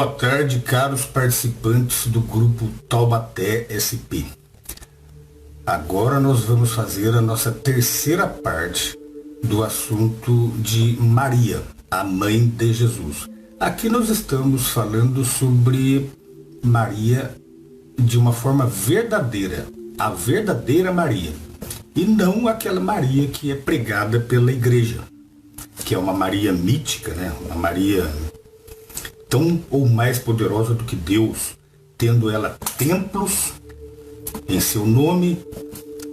Boa tarde, caros participantes do grupo Taubaté SP. Agora nós vamos fazer a nossa terceira parte do assunto de Maria, a mãe de Jesus. Aqui nós estamos falando sobre Maria de uma forma verdadeira, a verdadeira Maria, e não aquela Maria que é pregada pela igreja, que é uma Maria mítica, né? Uma Maria tão ou mais poderosa do que Deus, tendo ela templos em seu nome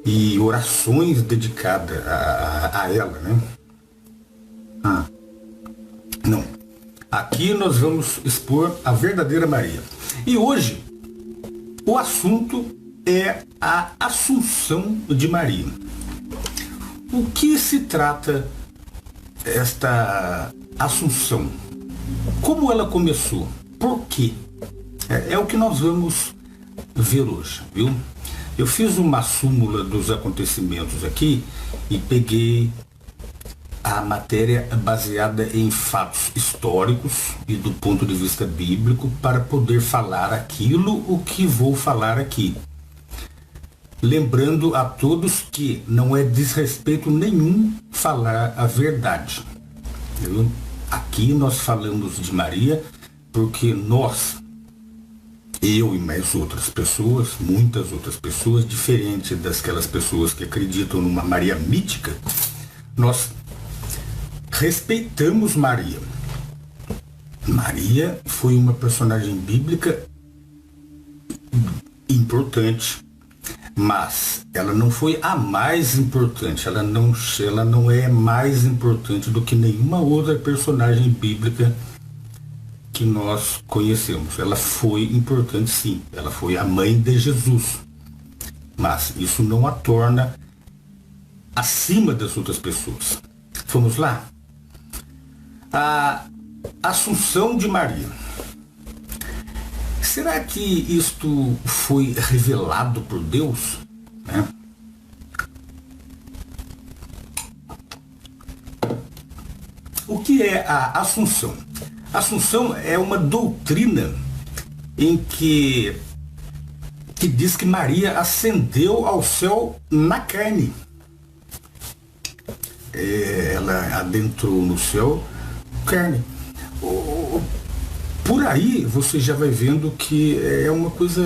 e orações dedicadas a ela, né? Não. Aqui nós vamos expor a verdadeira Maria. E hoje o assunto é a Assunção de Maria. O que se trata esta Assunção? Como ela começou? Por quê? É o que nós vamos ver hoje, viu? Eu fiz uma súmula dos acontecimentos aqui e peguei a matéria baseada em fatos históricos e do ponto de vista bíblico para poder falar aquilo o que vou falar aqui. Lembrando a todos que não é desrespeito nenhum falar a verdade, viu? Aqui nós falamos de Maria porque nós, eu e mais outras pessoas, muitas outras pessoas, diferente daquelas pessoas que acreditam numa Maria mítica, nós respeitamos Maria. Maria foi uma personagem bíblica importante, mas ela não foi a mais importante, ela não é mais importante do que nenhuma outra personagem bíblica que nós conhecemos. Ela foi importante, sim, ela foi a mãe de Jesus, mas isso não a torna acima das outras pessoas. Vamos lá? A Assunção de Maria. Será que isto foi revelado por Deus? Né? O que é a Assunção? A Assunção é uma doutrina em que diz que Maria ascendeu ao céu na carne. Ela adentrou no céu carne. Por aí você já vai vendo que é uma coisa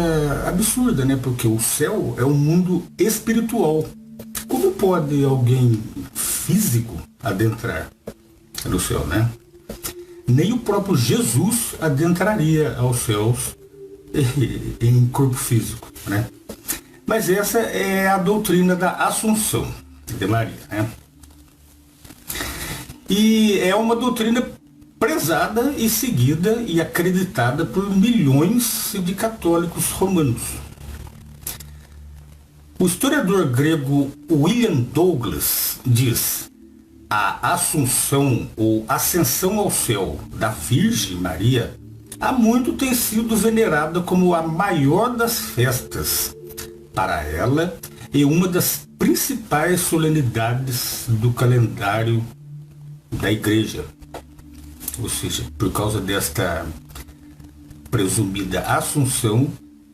absurda, né? Porque o céu é um mundo espiritual. Como pode alguém físico adentrar no céu, né? Nem o próprio Jesus adentraria aos céus em corpo físico, né? Mas essa é a doutrina da Assunção de Maria, né? E é uma doutrina prezada e seguida e acreditada por milhões de católicos romanos. O historiador grego William Douglas diz: a Assunção ou Ascensão ao céu da Virgem Maria há muito tem sido venerada como a maior das festas para ela e uma das principais solenidades do calendário da Igreja. Ou seja, por causa desta presumida Assunção,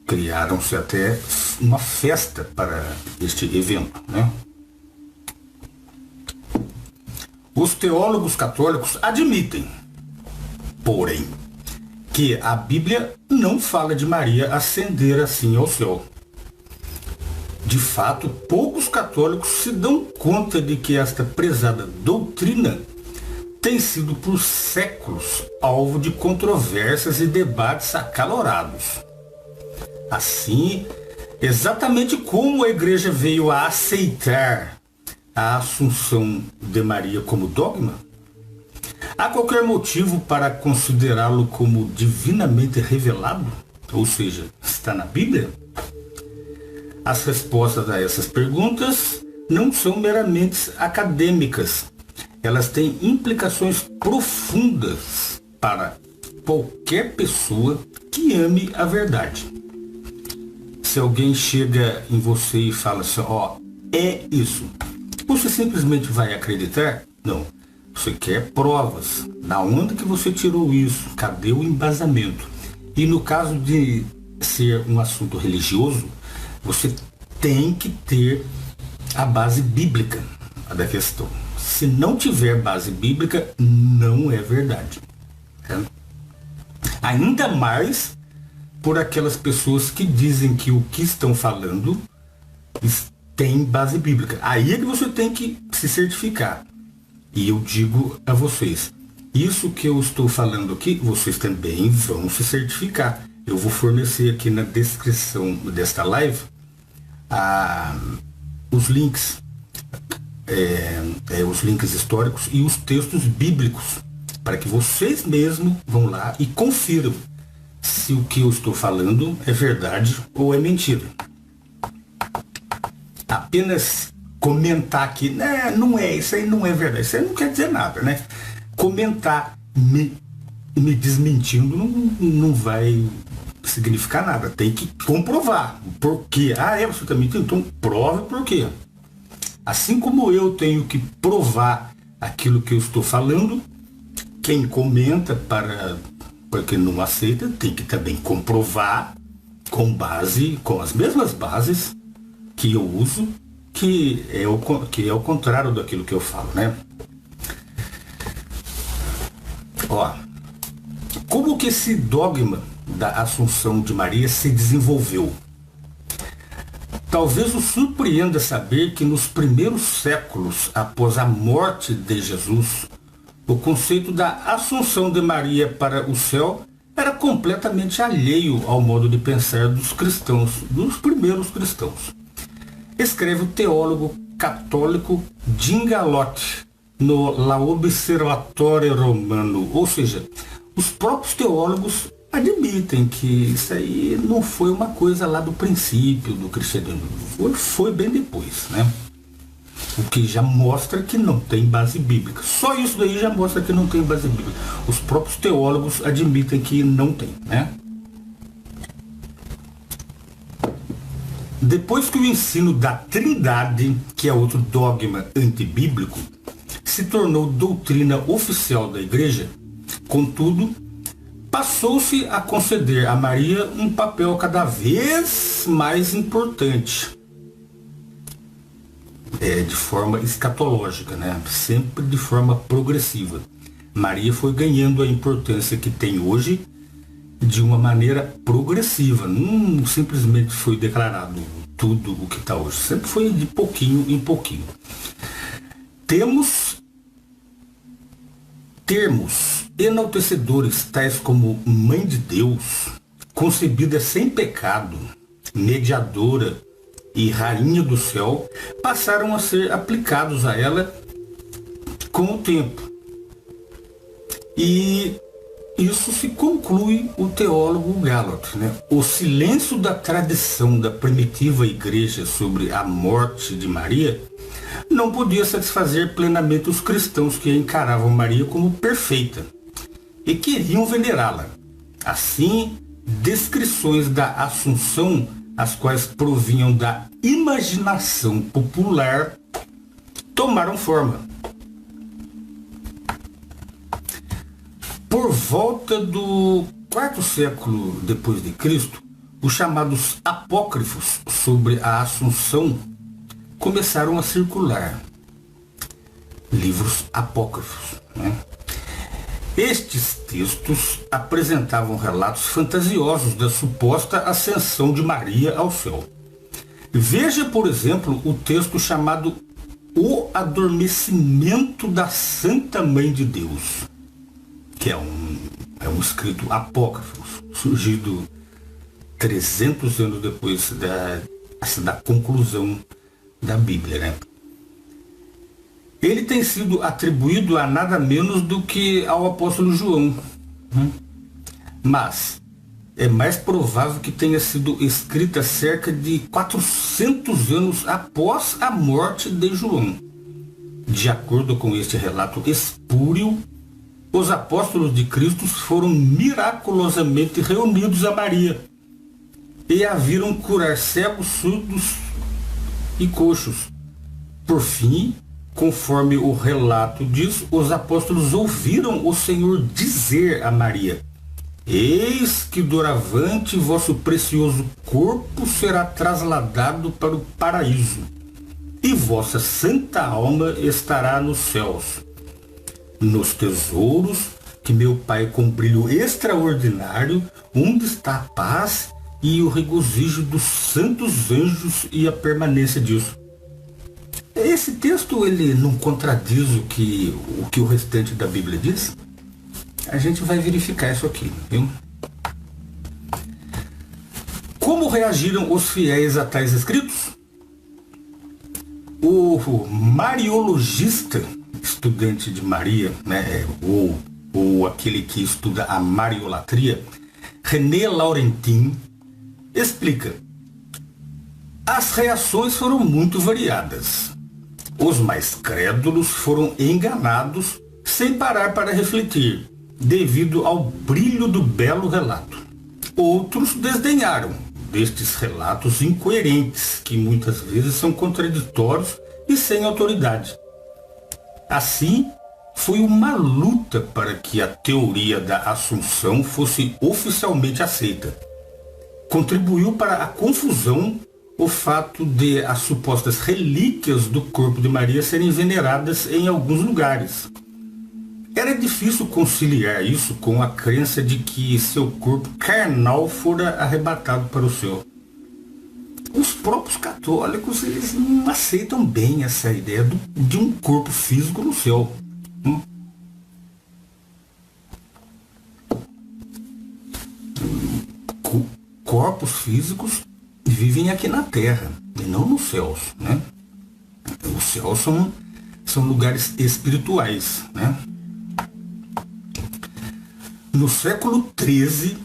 criaram-se até uma festa para este evento, né? Os teólogos católicos admitem, porém, que a Bíblia não fala de Maria ascender assim ao céu. De fato, poucos católicos se dão conta de que esta prezada doutrina tem sido por séculos alvo de controvérsias e debates acalorados. Assim, exatamente como a Igreja veio a aceitar a Assunção de Maria como dogma, há qualquer motivo para considerá-lo como divinamente revelado? Ou seja, está na Bíblia? As respostas a essas perguntas não são meramente acadêmicas. Elas têm implicações profundas para qualquer pessoa que ame a verdade. Se alguém chega em você e fala assim, é isso, você simplesmente vai acreditar? Não. Você quer provas. Da onde que você tirou isso? Cadê o embasamento? E no caso de ser um assunto religioso, você tem que ter a base bíblica da questão. Se não tiver base bíblica, não é verdade. Ainda mais por aquelas pessoas que dizem que o que estão falando tem base bíblica. Aí é que você tem que se certificar. E eu digo a vocês, isso que eu estou falando aqui, vocês também vão se certificar. Eu vou fornecer aqui na descrição desta live os links, os links históricos e os textos bíblicos, para que vocês mesmos vão lá e confiram se o que eu estou falando é verdade ou é mentira. Apenas comentar aqui, não é, isso aí não é verdade, isso aí não quer dizer nada, né? Comentar me desmentindo não vai significar nada, tem que comprovar por quê. Você está mentindo? Então prove por quê. Assim como eu tenho que provar aquilo que eu estou falando, quem comenta para quem não aceita tem que também comprovar com as mesmas bases que eu uso, que é o contrário daquilo que eu falo, né? Como que esse dogma da Assunção de Maria se desenvolveu? Talvez o surpreenda saber que nos primeiros séculos após a morte de Jesus, o conceito da Assunção de Maria para o céu era completamente alheio ao modo de pensar dos cristãos, dos primeiros cristãos. Escreve o teólogo católico Jim Galotti no La Observatore Romano, ou seja, os próprios teólogos admitem que isso aí não foi uma coisa lá do princípio do cristianismo, foi bem depois, né? O que já mostra que não tem base bíblica. Só isso daí já mostra que não tem base bíblica. Os próprios teólogos admitem que não tem, né? Depois que o ensino da Trindade, que é outro dogma antibíblico, se tornou doutrina oficial da Igreja, contudo, passou-se a conceder a Maria um papel cada vez mais importante, de forma escatológica, né? Sempre de forma progressiva. Maria foi ganhando a importância que tem hoje de uma maneira progressiva, não simplesmente foi declarado tudo o que está hoje, sempre foi de pouquinho em pouquinho. Temos termos enaltecedores tais como Mãe de Deus, concebida sem pecado, mediadora e Rainha do Céu, passaram a ser aplicados a ela com o tempo. E isso se conclui o teólogo Galotti, né? O silêncio da tradição da primitiva igreja sobre a morte de Maria não podia satisfazer plenamente os cristãos que encaravam Maria como perfeita e queriam venerá-la. Assim, descrições da Assunção, as quais provinham da imaginação popular, tomaram forma. Por volta do quarto século depois de Cristo, os chamados apócrifos sobre a Assunção começaram a circular. Livros apócrifos, né? Estes textos apresentavam relatos fantasiosos da suposta ascensão de Maria ao céu. Veja, por exemplo, o texto chamado O Adormecimento da Santa Mãe de Deus, que é um escrito apócrifo, surgido 300 anos depois da conclusão da Bíblia, né? Ele tem sido atribuído a nada menos do que ao apóstolo João, né? Mas é mais provável que tenha sido escrita cerca de 400 anos após a morte de João. De acordo com este relato espúrio, os apóstolos de Cristo foram miraculosamente reunidos a Maria e a viram curar cegos, surdos e coxos. Por fim, conforme o relato diz, os apóstolos ouviram o Senhor dizer a Maria: Eis que doravante vosso precioso corpo será trasladado para o paraíso, e vossa santa alma estará nos céus, nos tesouros que meu Pai com brilho extraordinário, onde está a paz e o regozijo dos santos anjos e a permanência disso. Esse texto ele não contradiz o que o restante da Bíblia diz? A gente vai verificar isso aqui, viu? Como reagiram os fiéis a tais escritos? O mariologista, estudante de Maria, né, ou aquele que estuda a mariolatria, René Laurentin, explica: as reações foram muito variadas. Os mais crédulos foram enganados sem parar para refletir, devido ao brilho do belo relato. Outros desdenharam destes relatos incoerentes, que muitas vezes são contraditórios e sem autoridade. Assim, foi uma luta para que a teoria da Assunção fosse oficialmente aceita. Contribuiu para a confusão o fato de as supostas relíquias do corpo de Maria serem veneradas em alguns lugares. Era difícil conciliar isso com a crença de que seu corpo carnal fora arrebatado para o céu. Os próprios católicos eles não aceitam bem essa ideia de um corpo físico no céu. Corpos físicos vivem aqui na Terra e não nos céus, né? Os céus são lugares espirituais, né? No século XIII,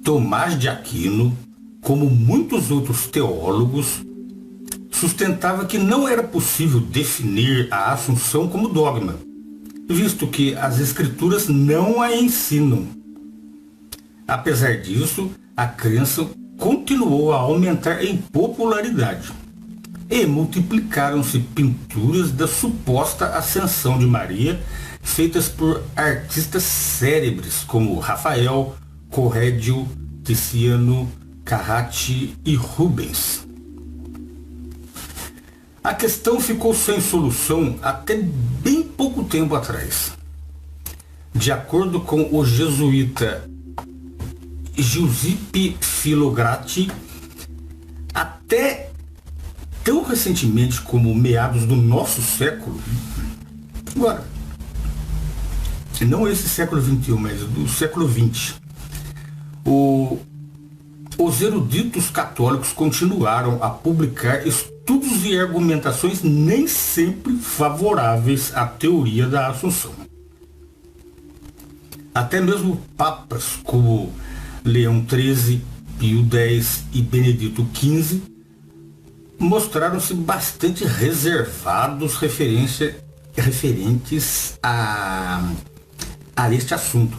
Tomás de Aquino, como muitos outros teólogos, sustentava que não era possível definir a Assunção como dogma, visto que as Escrituras não a ensinam. Apesar disso, a crença continuou a aumentar em popularidade e multiplicaram-se pinturas da suposta ascensão de Maria, feitas por artistas célebres como Rafael, Correggio, Tiziano, Carracci e Rubens. A questão ficou sem solução até bem pouco tempo atrás. De acordo com o jesuíta Giuseppe Filogratti, até tão recentemente como meados do nosso século, agora, não esse século XXI, mas do século XX, os eruditos católicos continuaram a publicar estudos e argumentações nem sempre favoráveis à teoria da Assunção. Até mesmo papas como Leão XIII, Pio X e Benedito XV mostraram-se bastante reservados referentes a este assunto.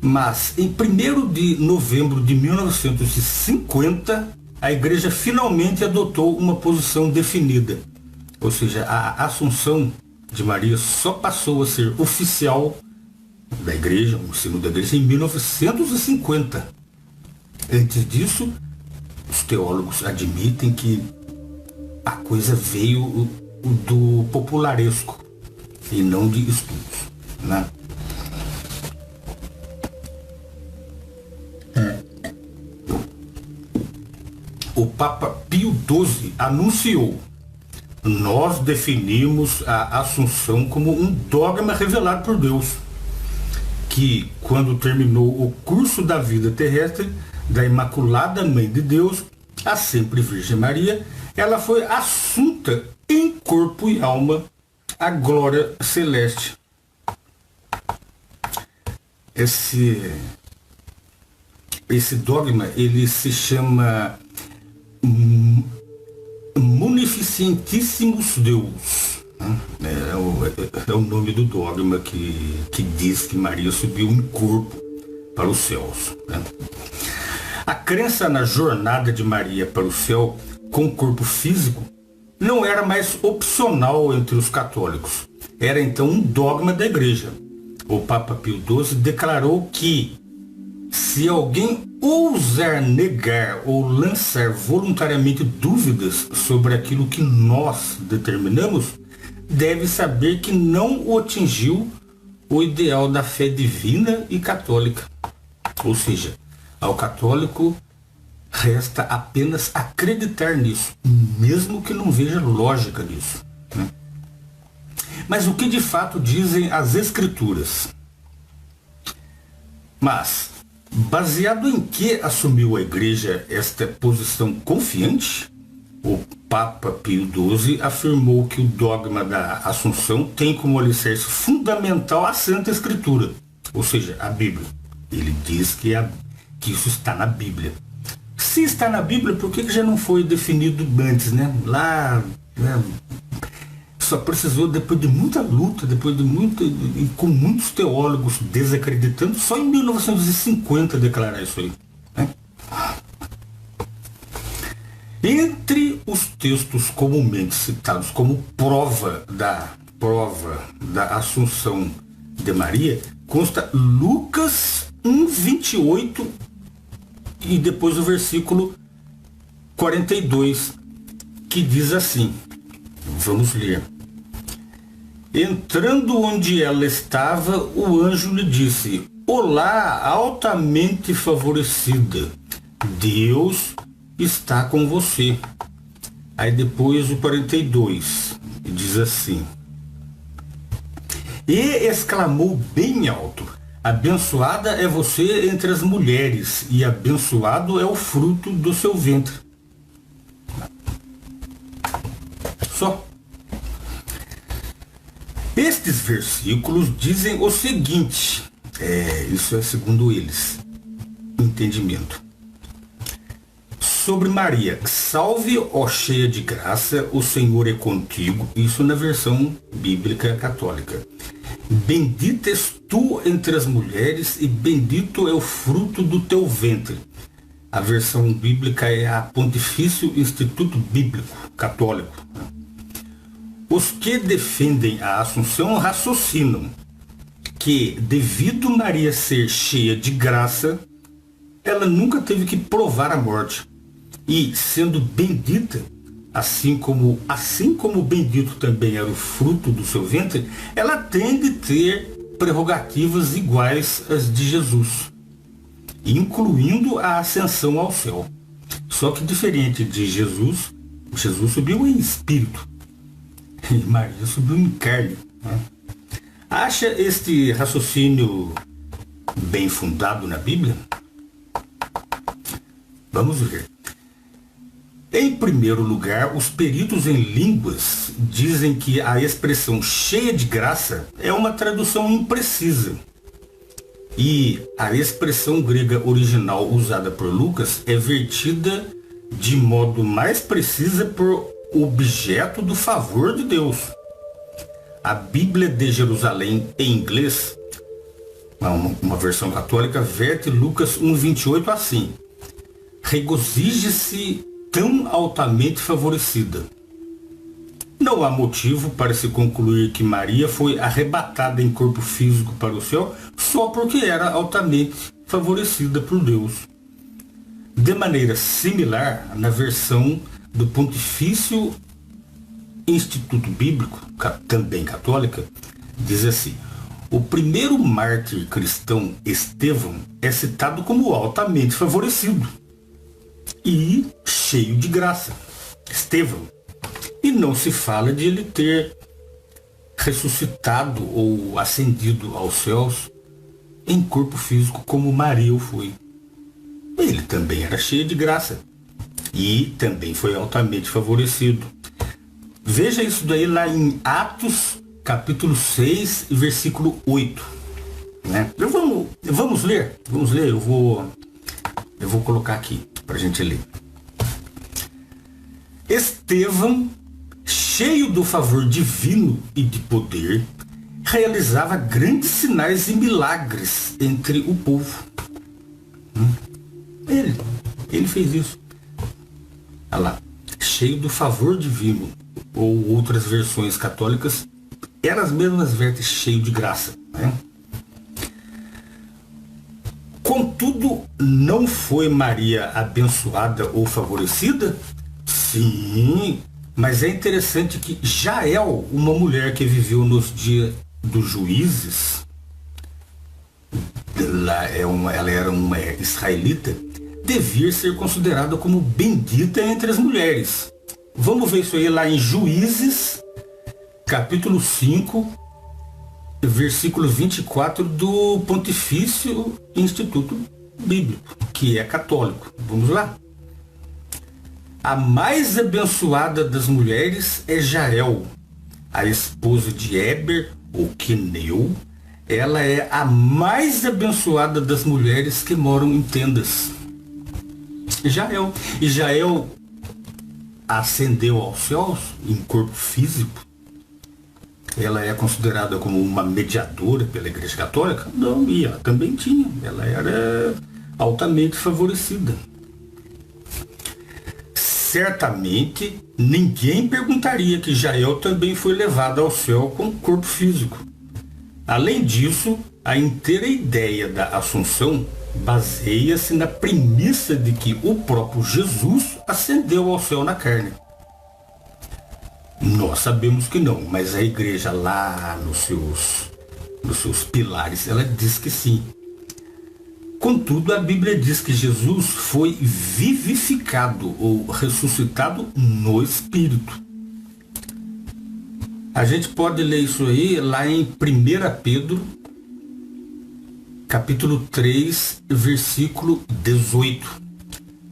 Mas, em 1º de novembro de 1950, a Igreja finalmente adotou uma posição definida. Ou seja, a Assunção de Maria só passou a ser oficial da Igreja, o ensino da Igreja, em 1950. Antes disso, os teólogos admitem que a coisa veio do popularesco e não de estudos, né? O Papa Pio XII anunciou: nós definimos a Assunção como um dogma revelado por Deus, que, quando terminou o curso da vida terrestre da Imaculada Mãe de Deus, a sempre Virgem Maria, ela foi assunta em corpo e alma à glória celeste. Esse dogma, ele se chama Munificentissimus Deus. É o nome do dogma que diz que Maria subiu em corpo para os céus, né? A crença na jornada de Maria para o céu com corpo físico não era mais opcional entre os católicos. Era então um dogma da Igreja. O Papa Pio XII declarou que Se alguém ousar negar ou lançar voluntariamente dúvidas sobre aquilo que nós determinamos, deve saber que não o atingiu o ideal da fé divina e católica. Ou seja, ao católico resta apenas acreditar nisso, mesmo que não veja lógica nisso, né? Mas o que de fato dizem as Escrituras? Mas, baseado em que assumiu a Igreja esta posição confiante? O Papa Pio XII afirmou que o dogma da Assunção tem como alicerce fundamental a Santa Escritura, ou seja, a Bíblia. Ele diz que isso está na Bíblia. Se está na Bíblia, por que já não foi definido antes, né? Lá, né? Só precisou, depois de muita luta, e com muitos teólogos desacreditando, só em 1950 declarar isso aí, né? Entre os textos comumente citados como prova da Assunção de Maria, consta Lucas 1:28 e depois o versículo 42, que diz assim, vamos ler. Entrando onde ela estava, o anjo lhe disse: Olá, altamente favorecida, Deus está com você. Aí depois o 42 diz assim: E exclamou bem alto: Abençoada é você entre as mulheres, e abençoado é o fruto do seu ventre. Só. Estes versículos dizem o seguinte, isso é segundo eles, entendimento. Sobre Maria: Salve, ó cheia de graça, o Senhor é contigo. Isso na versão bíblica católica. Bendita és tu entre as mulheres e bendito é o fruto do teu ventre. A versão bíblica é a Pontifício Instituto Bíblico Católico. Os que defendem a Assunção raciocinam que, devido Maria ser cheia de graça, ela nunca teve que provar a morte. E, sendo bendita, assim como bendito também era o fruto do seu ventre, ela tem de ter prerrogativas iguais às de Jesus, incluindo a ascensão ao céu. Só que diferente de Jesus subiu em espírito e Maria subiu em carne, né? Acha este raciocínio bem fundado na Bíblia? Vamos ver. Em primeiro lugar, os peritos em línguas dizem que a expressão cheia de graça é uma tradução imprecisa. E a expressão grega original usada por Lucas é vertida de modo mais precisa por objeto do favor de Deus. A Bíblia de Jerusalém, em inglês, uma versão católica, verte Lucas 1:28 assim: Regozije-se tão altamente favorecida. Não há motivo para se concluir que Maria foi arrebatada em corpo físico para o céu só porque era altamente favorecida por Deus. De maneira similar, na versão do Pontifício Instituto Bíblico, também católica, diz assim: o primeiro mártir cristão, Estevão, é citado como altamente favorecido e cheio de graça. Estevão. E não se fala de ele ter ressuscitado ou ascendido aos céus em corpo físico como Maria o foi. Ele também era cheio de graça e também foi altamente favorecido. Veja isso daí lá em Atos, capítulo 6, versículo 8. Né? Vamos ler, eu vou colocar aqui para a gente ler. Estevão, cheio do favor divino e de poder, realizava grandes sinais e milagres entre o povo. Ele fez isso. Olha lá, cheio do favor divino, ou outras versões católicas, elas mesmas vertem cheio de graça, né? Contudo, não foi Maria abençoada ou favorecida? Sim, mas é interessante que Jael, uma mulher que viveu nos dias dos juízes, ela era uma israelita, devia ser considerada como bendita entre as mulheres. Vamos ver isso aí lá em Juízes, capítulo 5, versículo 24 do Pontifício Instituto Bíblico, que é católico. Vamos lá. A mais abençoada das mulheres é Jael, a esposa de Eber, ou Queneu. Ela é a mais abençoada das mulheres que moram em tendas. Jael. E Jael ascendeu aos céus em corpo físico. Ela é considerada como uma mediadora pela Igreja Católica? Não, e ela também tinha. Ela era altamente favorecida. Certamente, ninguém perguntaria que Jael também foi levada ao céu com corpo físico. Além disso, a inteira ideia da Assunção baseia-se na premissa de que o próprio Jesus ascendeu ao céu na carne. Nós sabemos que não, mas a igreja lá nos seus pilares, ela diz que sim. Contudo, a Bíblia diz que Jesus foi vivificado ou ressuscitado no Espírito. A gente pode ler isso aí lá em 1 Pedro, capítulo 3, versículo 18.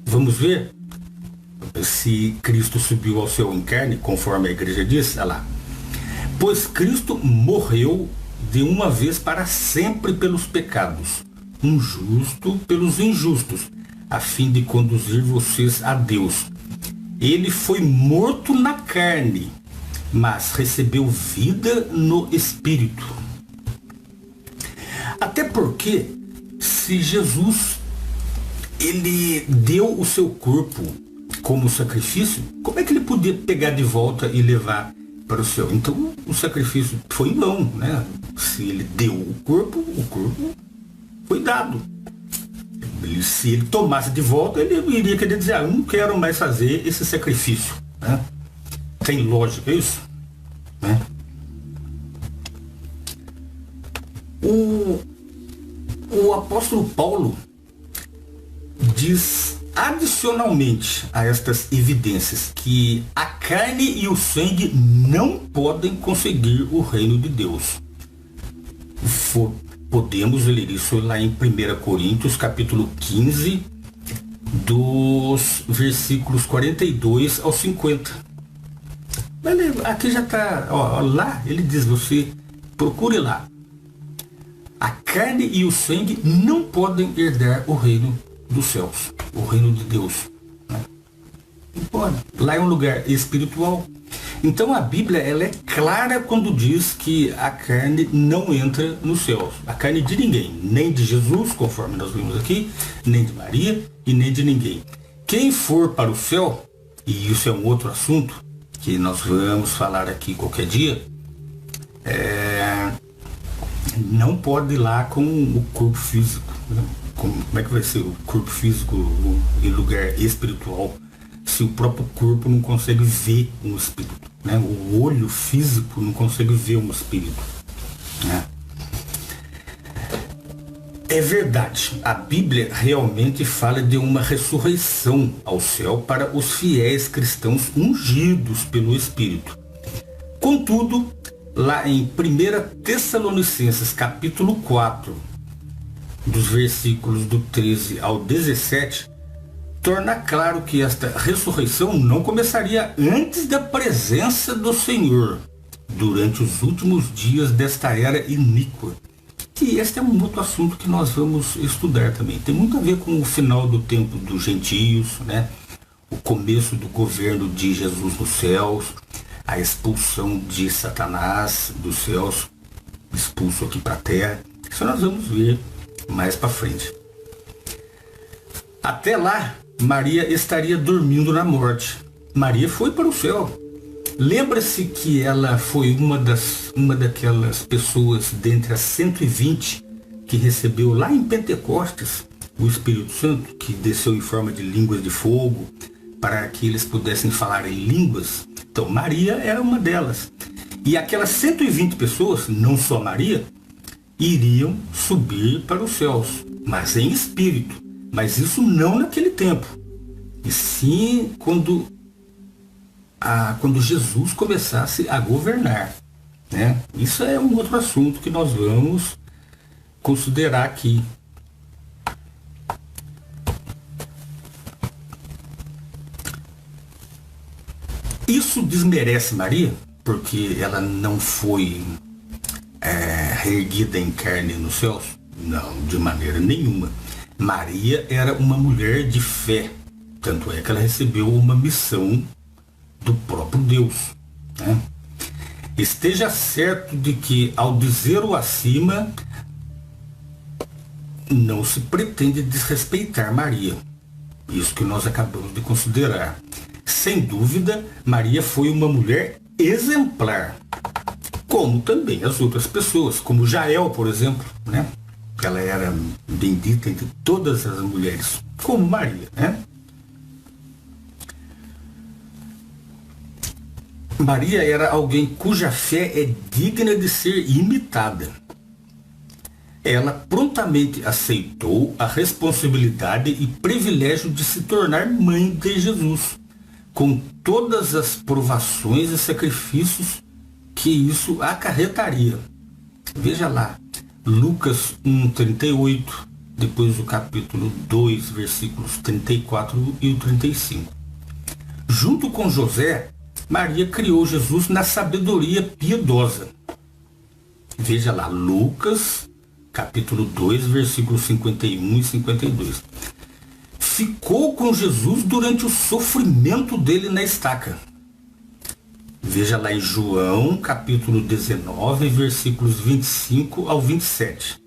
Vamos ver se Cristo subiu ao céu em carne, conforme a igreja diz. Olha lá. Pois Cristo morreu de uma vez para sempre pelos pecados, um justo pelos injustos, a fim de conduzir vocês a Deus. Ele foi morto na carne, mas recebeu vida no Espírito. Até porque, se Jesus ele deu o seu corpo como sacrifício, como é que ele podia pegar de volta e levar para o céu? Então, o sacrifício foi em vão, né? Se ele deu o corpo foi dado. Se ele tomasse de volta, ele iria querer dizer, eu não quero mais fazer esse sacrifício, né? Tem lógica isso? Né? O apóstolo Paulo diz adicionalmente a estas evidências que a carne e o sangue não podem conseguir o reino de Deus. Podemos ler isso lá em 1 Coríntios, capítulo 15, dos versículos 42 ao 50. Aqui já está, lá ele diz, você procure lá. A carne e o sangue não podem herdar o reino dos céus, o reino de Deus. Né? Não pode. Lá é um lugar espiritual. Então a Bíblia ela é clara quando diz que a carne não entra nos céus. A carne de ninguém, nem de Jesus, conforme nós vimos aqui, nem de Maria e nem de ninguém. Quem for para o céu, e isso é um outro assunto que nós vamos falar aqui qualquer dia, não pode ir lá com o corpo físico. Né? Como é que vai ser o corpo físico em lugar espiritual se o próprio corpo não consegue ver um espírito? Né? O olho físico não consegue ver um espírito. Né? É verdade, a Bíblia realmente fala de uma ressurreição ao céu para os fiéis cristãos ungidos pelo Espírito. Contudo, lá em 1 Tessalonicenses capítulo 4, dos versículos do 13 ao 17, torna claro que esta ressurreição não começaria antes da presença do Senhor, durante os últimos dias desta era iníqua. E este é um outro assunto que nós vamos estudar também. Tem muito a ver com o final do tempo dos gentios, né? O começo do governo de Jesus nos céus, a expulsão de Satanás dos céus, expulso aqui para a terra. Isso nós vamos ver mais para frente. Até lá, Maria estaria dormindo na morte. Maria foi para o céu. Lembra-se que ela foi uma daquelas pessoas dentre as 120 que recebeu lá em Pentecostes o Espírito Santo, que desceu em forma de línguas de fogo, para que eles pudessem falar em línguas. Então, Maria era uma delas. E aquelas 120 pessoas, não só Maria, iriam subir para os céus, mas em espírito. Mas isso não naquele tempo. E sim quando Jesus começasse a governar, né? Isso é um outro assunto que nós vamos considerar aqui. Isso desmerece Maria, porque ela não foi reerguida em carne nos céus? Não, de maneira nenhuma. Maria era uma mulher de fé, tanto é que ela recebeu uma missão do próprio Deus, né? Esteja certo de que, ao dizer o acima, não se pretende desrespeitar Maria. Isso que nós acabamos de considerar. Sem dúvida, Maria foi uma mulher exemplar, como também as outras pessoas, como Jael, por exemplo, né? Ela era bendita entre todas as mulheres, como Maria, né? Maria era alguém cuja fé é digna de ser imitada. Ela prontamente aceitou a responsabilidade e privilégio de se tornar mãe de Jesus, com todas as provações e sacrifícios que isso acarretaria. Veja lá, Lucas 1:38, depois o capítulo 2, versículos 34 e o 35. Junto com José, Maria criou Jesus na sabedoria piedosa. Veja lá, Lucas, capítulo 2, versículos 51 e 52. Ficou com Jesus durante o sofrimento dele na estaca. Veja lá em João, capítulo 19, versículos 25 ao 27.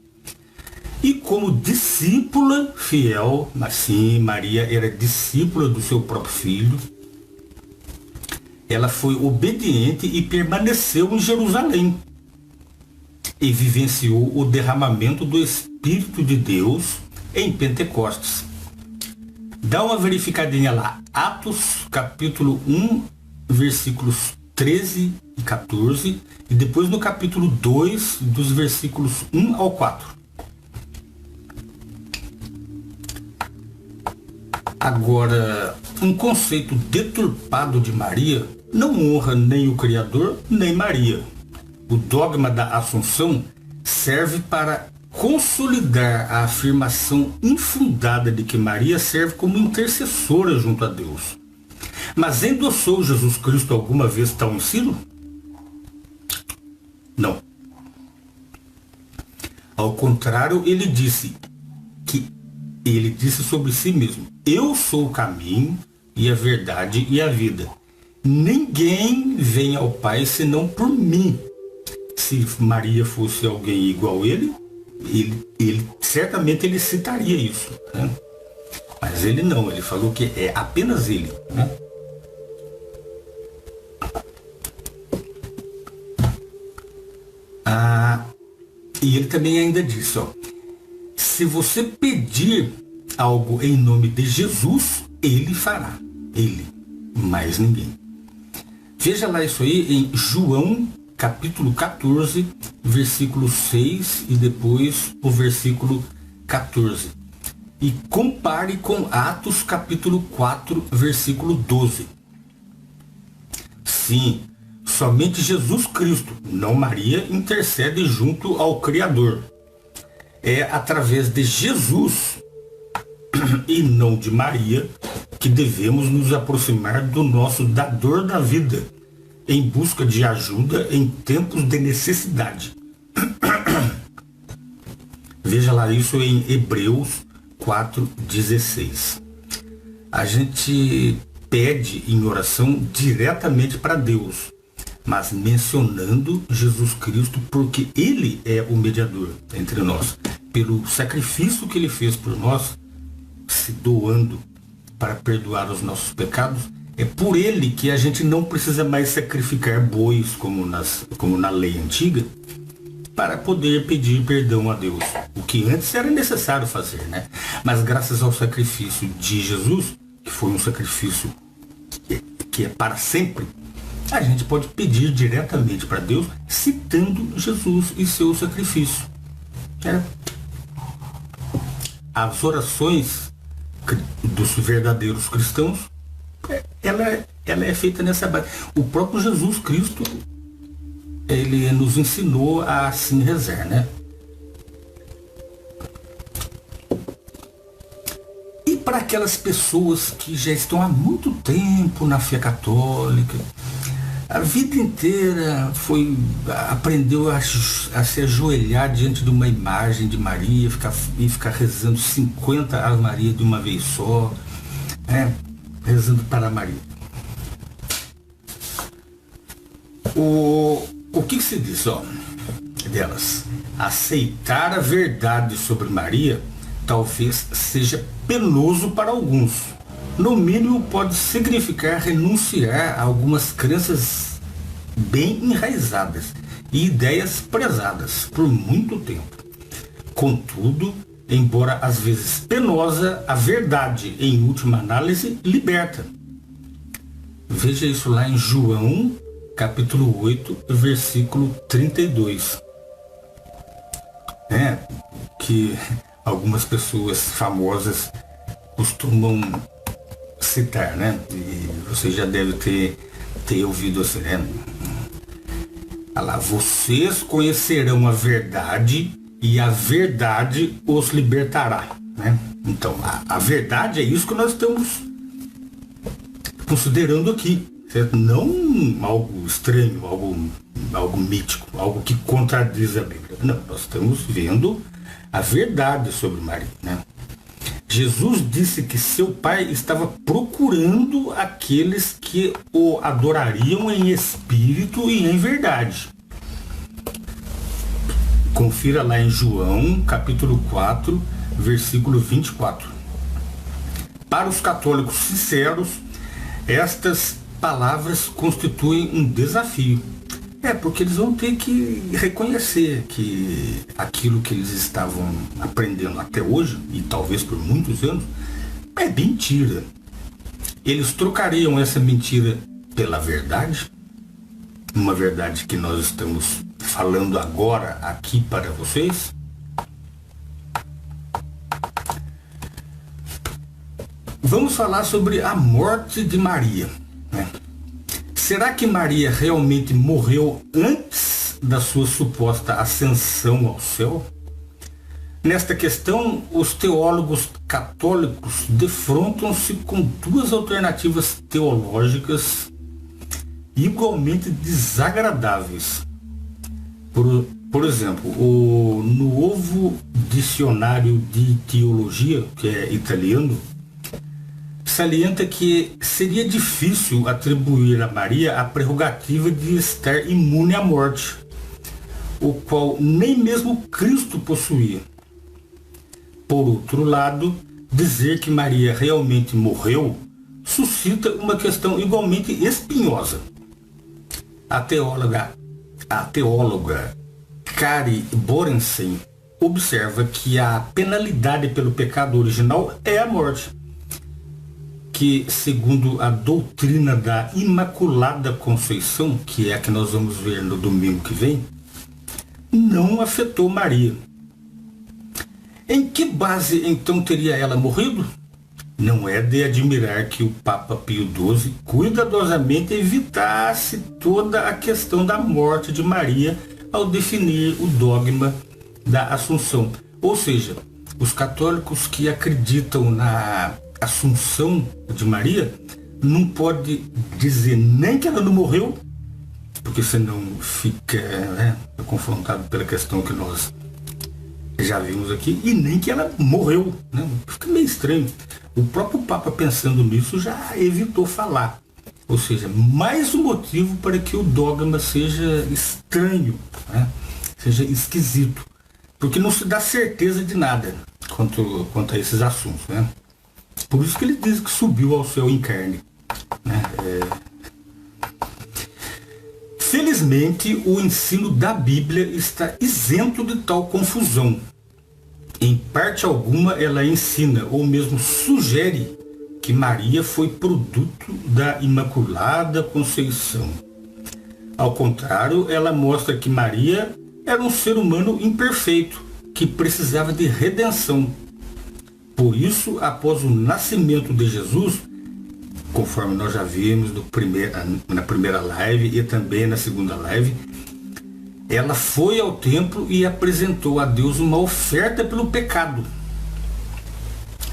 E como discípula fiel, assim, Maria era discípula do seu próprio filho, ela foi obediente e permaneceu em Jerusalém. E vivenciou o derramamento do Espírito de Deus em Pentecostes. Dá uma verificadinha lá, Atos capítulo 1, versículos 13 e 14, e depois no capítulo 2, dos versículos 1 ao 4. Agora, um conceito deturpado de Maria não honra nem o Criador, nem Maria. O dogma da Assunção serve para consolidar a afirmação infundada de que Maria serve como intercessora junto a Deus. Mas endossou Jesus Cristo alguma vez tal ensino? Não. Ao contrário, ele disse sobre si mesmo: eu sou o caminho e a verdade e a vida. Ninguém vem ao Pai senão por mim. Se Maria fosse alguém igual a ele certamente ele citaria isso, né? Mas ele não, ele falou que é apenas ele, né? E ele também ainda disse, se você pedir algo em nome de Jesus, ele fará. Ele, mais ninguém. Veja lá isso aí em João capítulo 14, versículo 6 e depois o versículo 14. E compare com Atos capítulo 4, versículo 12. Sim, somente Jesus Cristo, não Maria, intercede junto ao Criador. É através de Jesus e não de Maria que devemos nos aproximar do nosso dador da vida, em busca de ajuda em tempos de necessidade. Veja lá isso em Hebreus 4:16. A gente pede em oração diretamente para Deus, mas mencionando Jesus Cristo, porque Ele é o mediador entre nós. Pelo sacrifício que Ele fez por nós, se doando para perdoar os nossos pecados, é por Ele que a gente não precisa mais sacrificar bois como na lei antiga, para poder pedir perdão a Deus, o que antes era necessário fazer, né? Mas graças ao sacrifício de Jesus, que foi um sacrifício que é para sempre, a gente pode pedir diretamente para Deus, citando Jesus e seu sacrifício. As orações dos verdadeiros cristãos, ela é feita nessa base. O próprio Jesus Cristo, ele nos ensinou a assim rezar, né? E para aquelas pessoas que já estão há muito tempo na fé católica, a vida inteira aprendeu a se ajoelhar diante de uma imagem de Maria e ficar rezando 50 Ave Maria de uma vez só, rezando para Maria. O que se diz delas? Aceitar a verdade sobre Maria talvez seja penoso para alguns. No mínimo pode significar renunciar a algumas crenças bem enraizadas e ideias prezadas por muito tempo. Contudo, embora às vezes penosa, a verdade, em última análise, liberta. Veja isso lá em João, capítulo 8, versículo 32. Que algumas pessoas famosas costumam citar, né? E você já deve ter ouvido assim, né? Lá, vocês conhecerão a verdade e a verdade os libertará, né? Então, a verdade é isso que nós estamos considerando aqui, certo? Não algo estranho, algo mítico, algo que contradiz a Bíblia. Não, nós estamos vendo a verdade sobre Maria, né? Jesus disse que seu pai estava procurando aqueles que o adorariam em espírito e em verdade. Confira lá em João, capítulo 4, versículo 24. Para os católicos sinceros, estas palavras constituem um desafio. Porque eles vão ter que reconhecer que aquilo que eles estavam aprendendo até hoje, e talvez por muitos anos, é mentira. Eles trocariam essa mentira pela verdade, uma verdade que nós estamos falando agora aqui para vocês. Vamos falar sobre a morte de Maria, né? Será que Maria realmente morreu antes da sua suposta ascensão ao céu? Nesta questão, os teólogos católicos defrontam-se com duas alternativas teológicas igualmente desagradáveis. Por exemplo, o Novo Dicionário de Teologia, que é italiano, salienta que seria difícil atribuir a Maria a prerrogativa de estar imune à morte, o qual nem mesmo Cristo possuía. Por outro lado, dizer que Maria realmente morreu suscita uma questão igualmente espinhosa. A teóloga Kari Borensen observa que a penalidade pelo pecado original é a morte, que, segundo a doutrina da Imaculada Conceição, que é a que nós vamos ver no domingo que vem, não afetou Maria. Em que base, então, teria ela morrido? Não é de admirar que o Papa Pio XII cuidadosamente evitasse toda a questão da morte de Maria ao definir o dogma da Assunção. Ou seja, os católicos que acreditam na Assunção de Maria não pode dizer nem que ela não morreu, porque senão fica confrontado pela questão que nós já vimos aqui, e nem que ela morreu, né? Fica meio estranho. O próprio Papa, pensando nisso, já evitou falar. Ou seja, mais um motivo para que o dogma seja estranho, né? Seja esquisito, porque não se dá certeza de nada quanto a esses assuntos, né? Por isso que ele diz que subiu ao céu em carne, né? Felizmente, o ensino da Bíblia está isento de tal confusão. Em parte alguma ela ensina ou mesmo sugere que Maria foi produto da Imaculada Conceição. Ao contrário, ela mostra que Maria era um ser humano imperfeito, que precisava de redenção. Por isso, após o nascimento de Jesus, conforme nós já vimos na primeira live e também na segunda live, ela foi ao templo e apresentou a Deus uma oferta pelo pecado.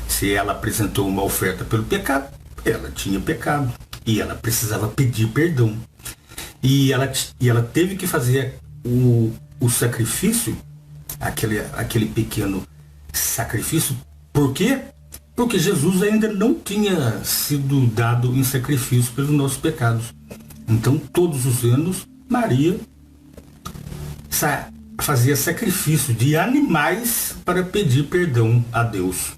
Se ela apresentou uma oferta pelo pecado, ela tinha pecado e ela precisava pedir perdão. E ela teve que fazer o sacrifício, aquele pequeno sacrifício. Por quê? Porque Jesus ainda não tinha sido dado em sacrifício pelos nossos pecados. Então, todos os anos, Maria fazia sacrifício de animais para pedir perdão a Deus.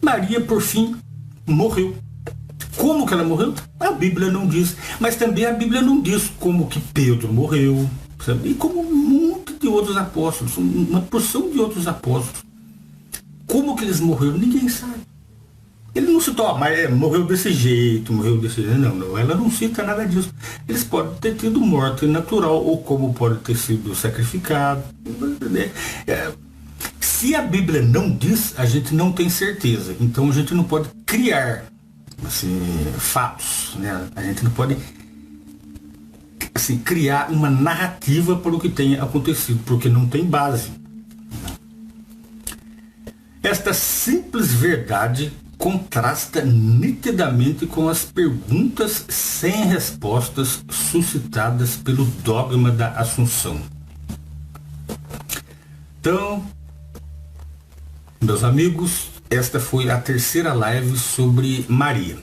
Maria, por fim, morreu. Como que ela morreu? A Bíblia não diz. Mas também a Bíblia não diz como que Pedro morreu, sabe? E como um monte de outros apóstolos, uma porção de outros apóstolos. Como que eles morreram? Ninguém sabe. Ele não citou, mas morreu desse jeito, Não, ela não cita nada disso. Eles podem ter tido morte natural, ou como pode ter sido sacrificado. Se a Bíblia não diz, a gente não tem certeza. Então a gente não pode criar assim, fatos, né? A gente não pode assim, criar uma narrativa para o que tenha acontecido, porque não tem base. Esta simples verdade contrasta nitidamente com as perguntas sem respostas suscitadas pelo dogma da Assunção. Então, meus amigos, esta foi a terceira live sobre Maria.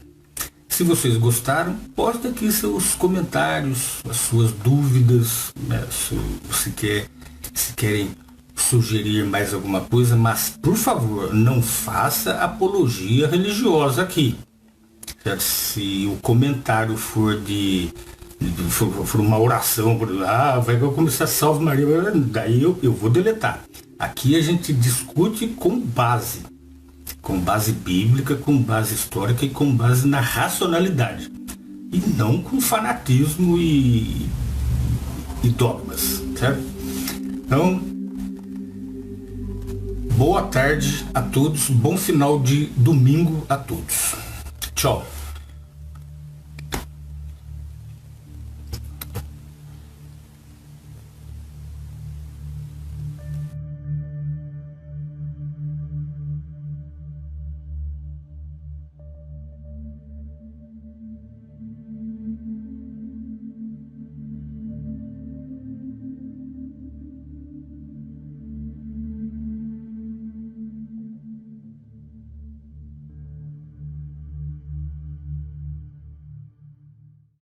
Se vocês gostaram, poste aqui seus comentários, as suas dúvidas, né? Se querem sugerir mais alguma coisa, mas por favor, não faça apologia religiosa aqui. Se o comentário for for uma oração, vai começar Salve Maria, daí eu vou deletar. Aqui a gente discute com base bíblica, com base histórica e com base na racionalidade. E não com fanatismo e dogmas, certo? Então, boa tarde a todos, bom final de domingo a todos. Tchau.